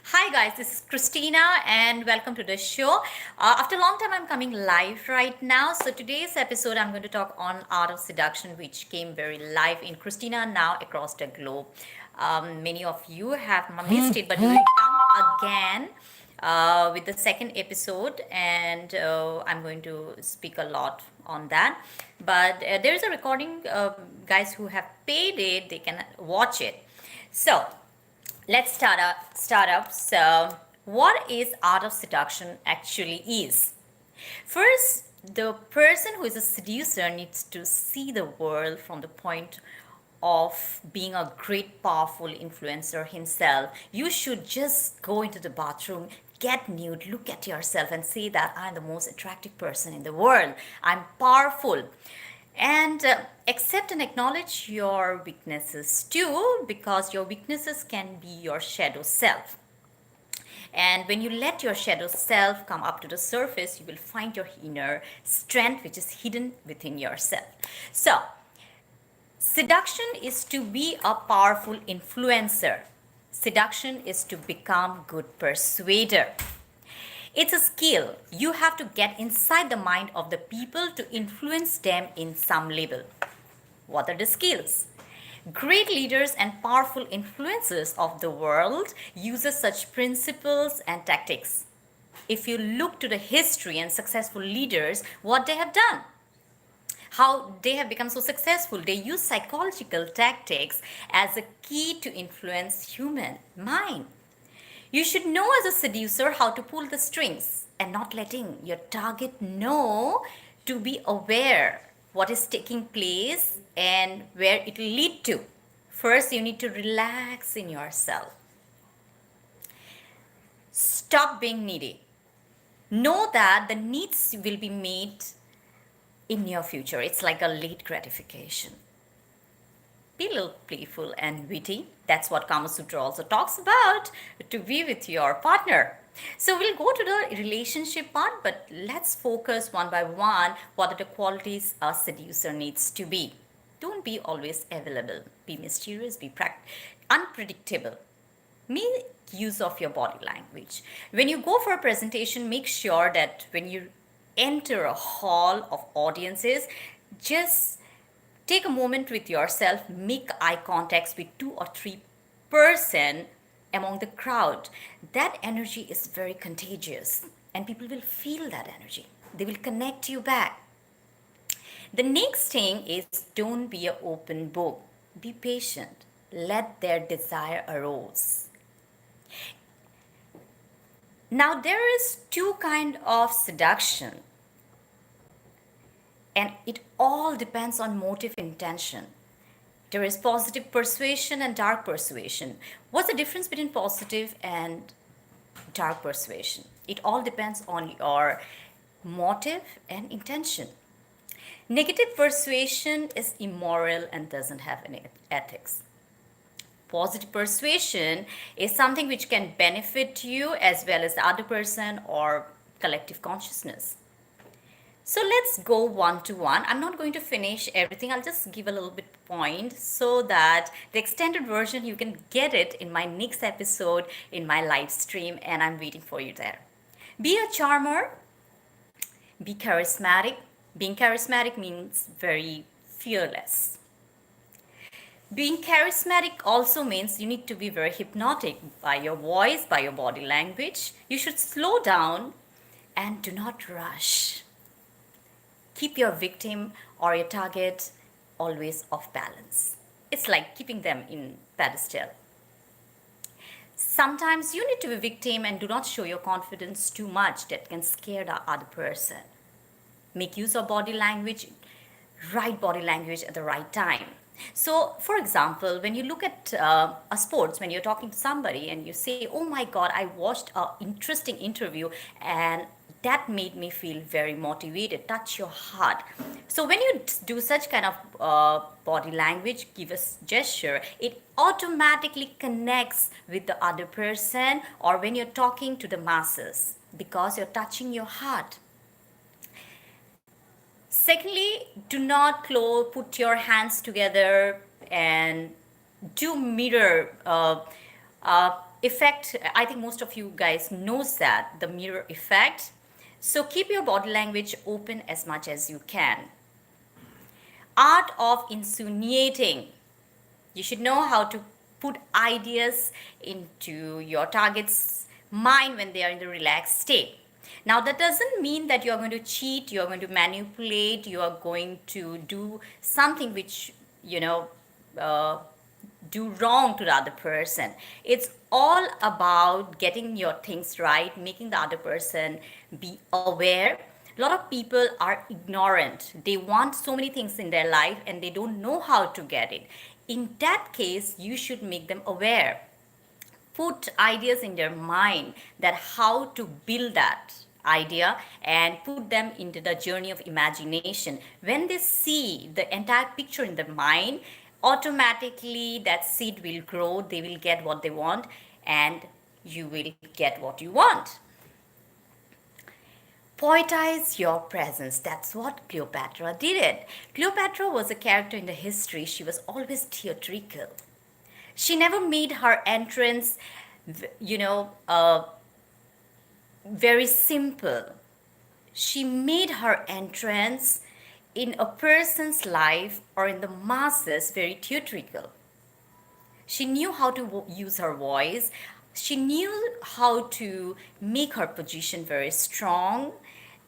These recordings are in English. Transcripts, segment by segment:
Hi guys, this is Christina and welcome to the show. After a long time, I'm coming live right now. So today's episode, I'm going to talk on Art of Seduction, which came very live in Christina now across the globe. Many of you have missed it, but we will come again with the second episode, and I'm going to speak a lot on that. But there is a recording, guys who have paid it, they can watch it. So let's start up. So what is art of seduction actually is? First, the person who is a seducer needs to see the world from the point of being a great powerful influencer himself. You should just go into the bathroom, get nude, look at yourself and say that I'm the most attractive person in the world, I'm powerful. And accept and acknowledge your weaknesses too, because your weaknesses can be your shadow self. And when you let your shadow self come up to the surface, you will find your inner strength, which is hidden within yourself. So, seduction is to be a powerful influencer. Seduction is to become good persuader. It's a skill. You have to get inside the mind of the people to influence them in some level. What are the skills? Great leaders and powerful influencers of the world uses such principles and tactics. If you look to the history and successful leaders, what they have done, how they have become so successful, they use psychological tactics as a key to influence human mind. You should know as a seducer how to pull the strings and not letting your target know, to be aware what is taking place and where it will lead to. First, you need to relax in yourself. Stop being needy. Know that the needs will be met in your future. It's like a late gratification. Be a little playful and witty. That's what Kama Sutra also talks about, to be with your partner. So we'll go to the relationship part, but let's focus one by one what are the qualities a seducer needs to be. Don't be always available. Be mysterious, be unpredictable. Make use of your body language. When you go for a presentation, make sure that when you enter a hall of audiences, just take a moment with yourself, make eye contacts with 2 or 3 person among the crowd. That energy is very contagious and people will feel that energy. They will connect you back. The next thing is, don't be an open book. Be patient. Let their desire arouse. Now there is two kind of seduction, and it all depends on motive intention. There is positive persuasion and dark persuasion. What's the difference between positive and dark persuasion? It all depends on your motive and intention. Negative persuasion is immoral and doesn't have any ethics. Positive persuasion is something which can benefit you as well as the other person or collective consciousness. So let's go one to one. I'm not going to finish everything. I'll just give a little bit point so that the extended version, you can get it in my next episode in my live stream, and I'm waiting for you there. Be a charmer. Be charismatic. Being charismatic means very fearless. Being charismatic also means you need to be very hypnotic by your voice, by your body language. You should slow down and do not rush. Keep your victim or your target always off balance. It's like keeping them in pedestal. Sometimes you need to be victim and do not show your confidence too much. That can scare the other person. Make use of body language, right body language at the right time. So, for example, when you look at a sports, when you're talking to somebody and you say, oh my God, I watched an interesting interview and that made me feel very motivated, touch your heart. So when you do such kind of body language, give a gesture, it automatically connects with the other person, or when you're talking to the masses, because you're touching your heart. Secondly, do not put your hands together and do mirror effect, I think most of you guys knows that, the mirror effect. So keep your body language open as much as you can. Art of insinuating. You should know how to put ideas into your target's mind when they are in the relaxed state. Now, that doesn't mean that you're going to cheat, you're going to manipulate, you are going to do something which, uh, do wrong to the other person. It's all about getting your things right, making the other person be aware. A lot of people are ignorant. They want so many things in their life and they don't know how to get it. In that case, you should make them aware. Put ideas in their mind that how to build that idea and put them into the journey of imagination. When they see the entire picture in their mind, automatically that seed will grow, they will get what they want, and you will get what you want. Poetize your presence. That's what Cleopatra did it. Cleopatra was a character in the history. She was always theatrical. She never made her entrance, very simple. She made her entrance in a person's life or in the masses very theatrical. She knew how to use her voice. She knew how to make her position very strong,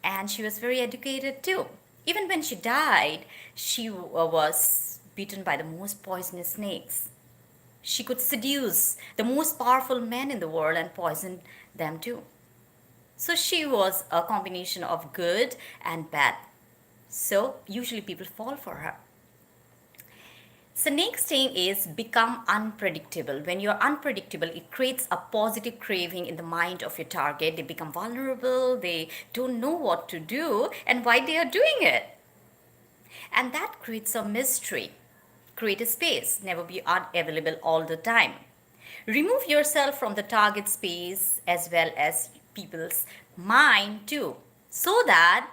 and she was very educated too. Even when she died, she was bitten by the most poisonous snakes. She could seduce the most powerful men in the world and poison them too. So she was a combination of good and bad. So usually people fall for her. So next thing is become unpredictable. When you're unpredictable, it creates a positive craving in the mind of your target. They become vulnerable, they don't know what to do and why they are doing it. And that creates a mystery. Create a space, never be available all the time. Remove yourself from the target space as well as people's mind too, so that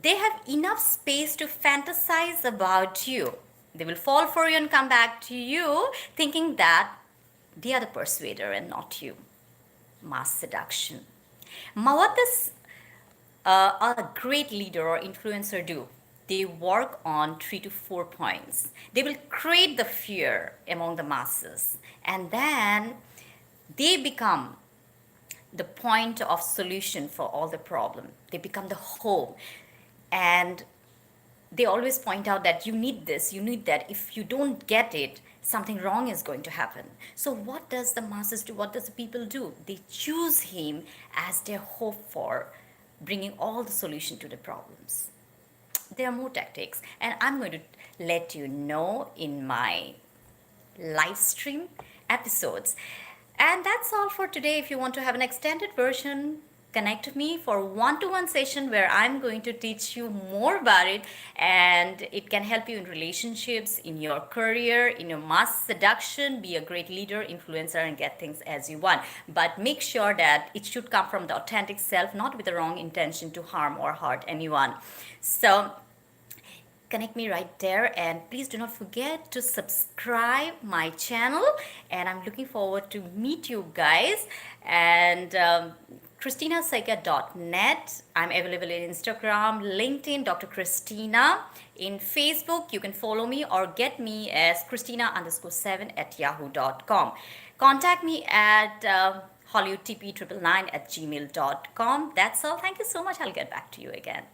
they have enough space to fantasize about you. They will fall for you and come back to you thinking that they are the persuader and not you. Mass seduction. What does a great leader or influencer do? They work on 3 to 4 points. They will create the fear among the masses, and then they become the point of solution for all the problem. They become the hope, and they always point out that you need this, you need that. If you don't get it, something wrong is going to happen. So what does the masses do? What does the people do? They choose him as their hope for bringing all the solution to the problems. There are more tactics, and I'm going to let you know in my live stream episodes. And that's all for today. If you want to have an extended version, connect with me for one-to-one session where I'm going to teach you more about it, and it can help you in relationships, in your career, in your mass seduction, be a great leader, influencer, and get things as you want. But make sure that it should come from the authentic self, not with the wrong intention to harm or hurt anyone. So connect me right there, and please do not forget to subscribe my channel, and I'm looking forward to meet you guys. And KristnaSaikia.net. I'm available in Instagram, LinkedIn, Dr. Kristna. In Facebook, you can follow me or get me as Kristna_7 @yahoo.com. Contact me at HollywoodTP999 @gmail.com. That's all. Thank you so much. I'll get back to you again.